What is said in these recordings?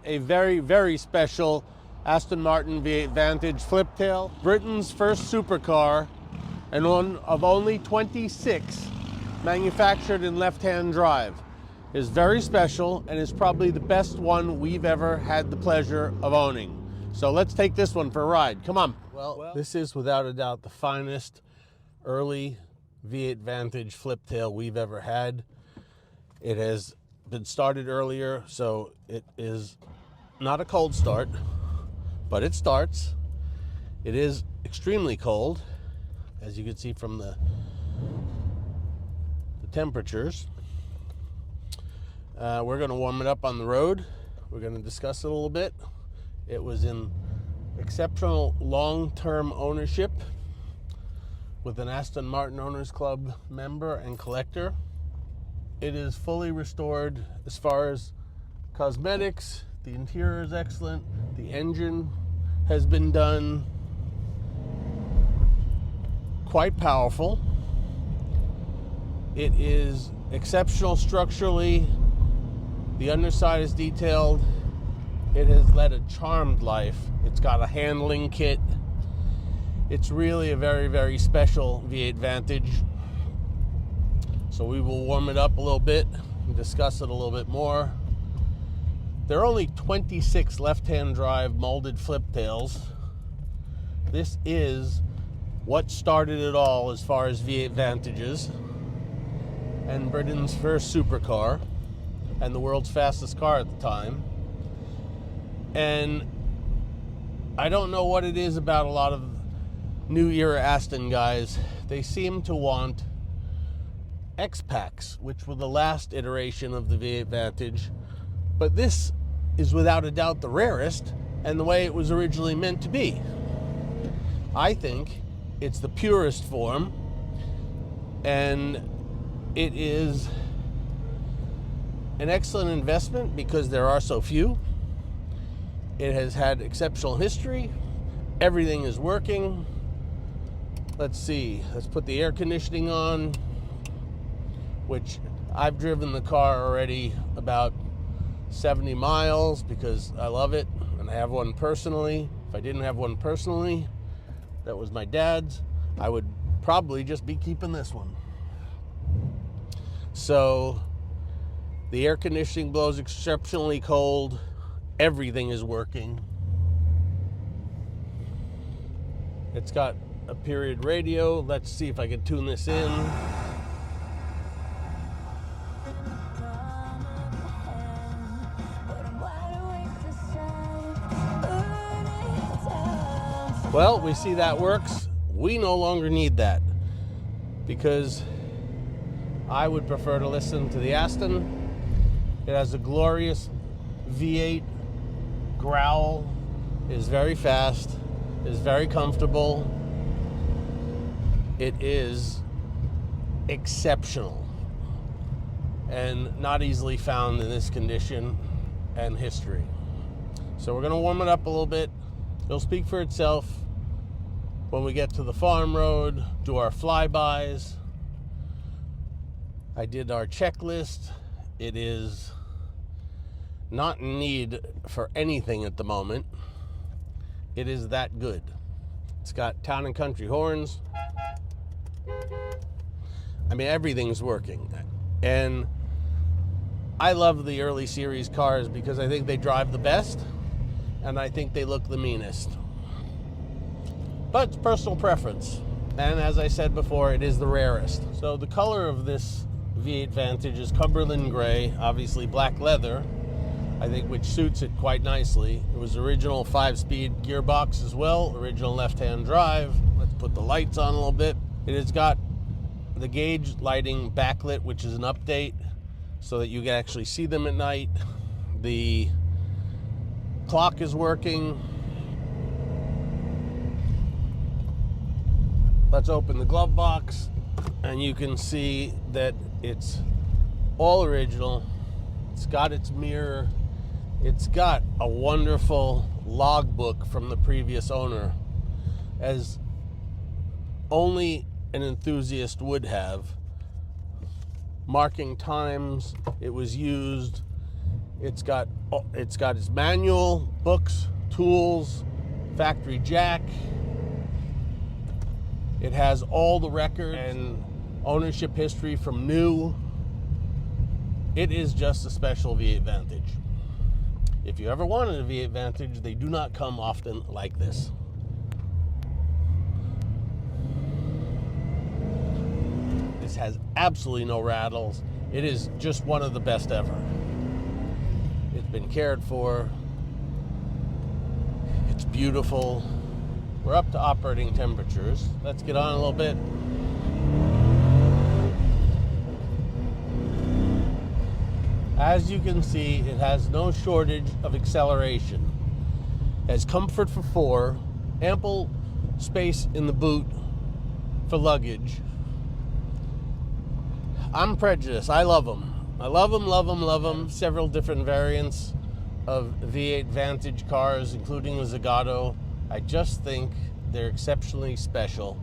a very, very special Aston Martin V8 Vantage fliptail, Britain's first supercar, and one of only 26 manufactured in left-hand drive. It is very special and is probably the best one we've ever had the pleasure of owning. So let's take this one for a ride. Come on. Well, this is without a doubt the finest early V8 Vantage fliptail we've ever had. It has been started earlier, so it is not a cold start, but it starts. It is extremely cold, as you can see from the temperatures. We're going to warm it up on the road. We're going to discuss it a little bit. It was in exceptional long-term ownership with an Aston Martin Owners Club member and collector. It is fully restored as far as cosmetics. The interior is excellent. The engine has been done. Quite powerful. It is exceptional structurally. The underside is detailed. It has led a charmed life. It's got a handling kit. It's really a very, very special V8 Vantage. So we will warm it up a little bit and discuss it a little bit more. There are only 26 left-hand drive molded fliptails. This is what started it all as far as V8 Vantages, and Britain's first supercar, and the world's fastest car at the time. And I don't know what it is about a lot of new era Aston guys. They seem to want X-Packs, which were the last iteration of the V8 Vantage. But this is without a doubt the rarest and the way it was originally meant to be. I think it's the purest form, and it is an excellent investment because there are so few. It has had exceptional history. Everything is working. Let's see, let's put the air conditioning on, which I've driven the car already about 70 miles because I love it, and I have one personally. If I didn't have one personally, that was my dad's, I would probably just be keeping this one. So the air conditioning blows exceptionally cold. Everything is working. It's got a period radio. Let's see if I can tune this in. Well, we see that works. We no longer need that because I would prefer to listen to the Aston. It has a glorious V8 growl. It is very fast. It is very comfortable. It is exceptional and not easily found in this condition and history. So we're going to warm it up a little bit. It'll speak for itself when we get to the farm road, do our flybys. I did our checklist. It is not in need for anything at the moment. It is that good. It's got town and country horns. I mean, everything's working. And I love the early series cars because I think they drive the best and I think they look the meanest. But it's personal preference. And as I said before, it is the rarest. So the color of this V8 Vantage is Cumberland Grey, obviously black leather, I think, which suits it quite nicely. It was original 5-speed gearbox as well, original left-hand drive. Let's put the lights on a little bit. It has got the gauge lighting backlit, which is an update so that you can actually see them at night. The clock is working. Let's open the glove box and you can see that it's all original. It's got its mirror. It's got a wonderful logbook from the previous owner, as only an enthusiast would have, marking times it was used It's got its manual, books, tools, factory jack. It has all the records and ownership history from new. It is just a special V8 Vantage. If you ever wanted a V8 Vantage, they do not come often like this. This has absolutely no rattles. It is just one of the best ever. It's been cared for. It's beautiful. We're up to operating temperatures. Let's get on a little bit. As you can see, it has no shortage of acceleration. It has comfort for 4, ample space in the boot for luggage. I'm prejudiced. I love them. I love them, love them, love them. Several different variants of V8 Vantage cars, including the Zagato. I just think they're exceptionally special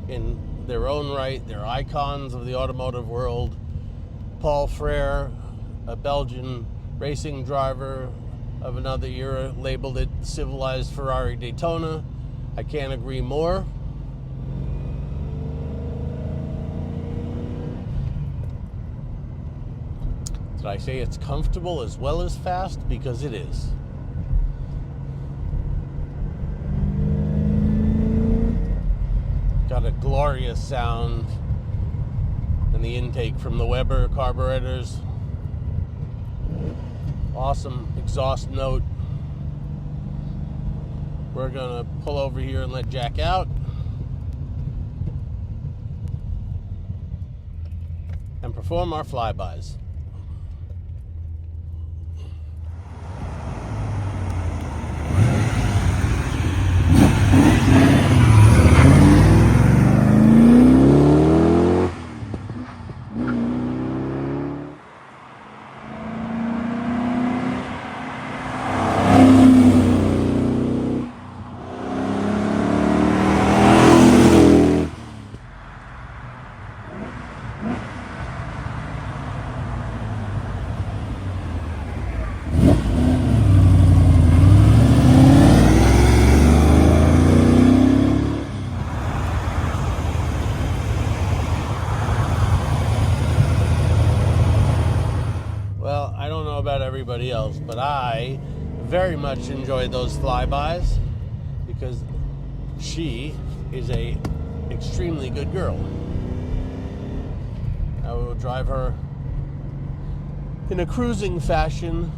in their own right. They're icons of the automotive world. Paul Frere, a Belgian racing driver of another era, labeled it civilized Ferrari Daytona. I can't agree more. Did I say it's comfortable as well as fast? Because it is. Got a glorious sound in the intake from the Weber carburetors. Awesome exhaust note. We're gonna pull over here and let Jack out. And perform our flybys. About everybody else, but I very much enjoy those flybys because she is a extremely good girl. I will drive her in a cruising fashion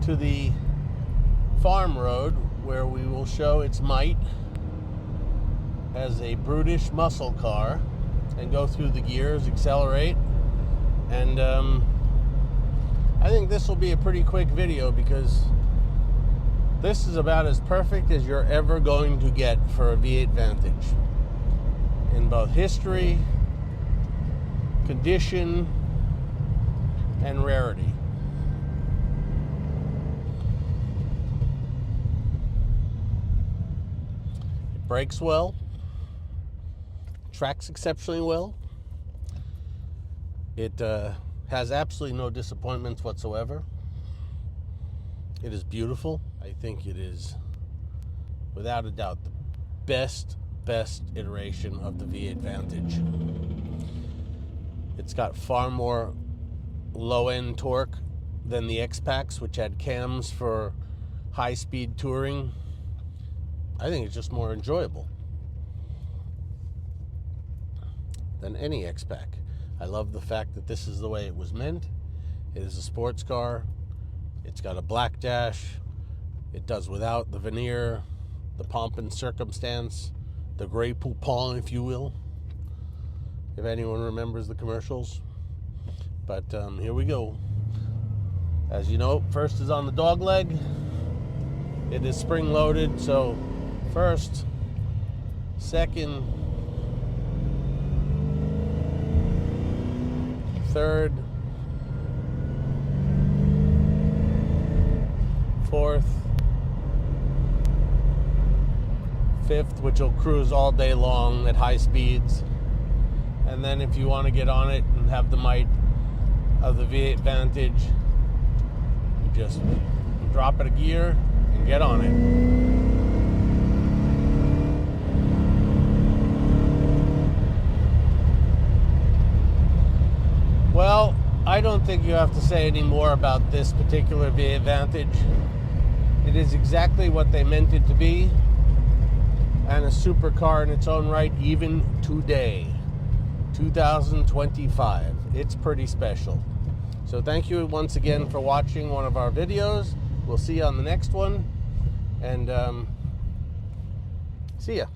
to the farm road where we will show its might as a brutish muscle car and go through the gears, accelerate, and I think this will be a pretty quick video because this is about as perfect as you're ever going to get for a V8 Vantage in both history, condition, and rarity. It brakes well, tracks exceptionally well. It has absolutely no disappointments whatsoever. It is beautiful. I think it is, without a doubt, the best iteration of the V8 Vantage. It's got far more low-end torque than the X-Packs, which had cams for high-speed touring. I think it's just more enjoyable than any X-Pack. I love the fact that this is the way it was meant. It is a sports car. It's got a black dash. It does without the veneer, the pomp and circumstance, the gray poupon, if you will, if anyone remembers the commercials. But here we go. As you know, first is on the dog leg. It is spring-loaded, so first, second, third, fourth, fifth, which will cruise all day long at high speeds. And then if you want to get on it and have the might of the V8 Vantage, just drop it a gear and get on it. Well, I don't think you have to say any more about this particular V8 Vantage. It is exactly what they meant it to be, and a supercar in its own right, even today, 2025. It's pretty special. So thank you once again for watching one of our videos. We'll see you on the next one, and see ya.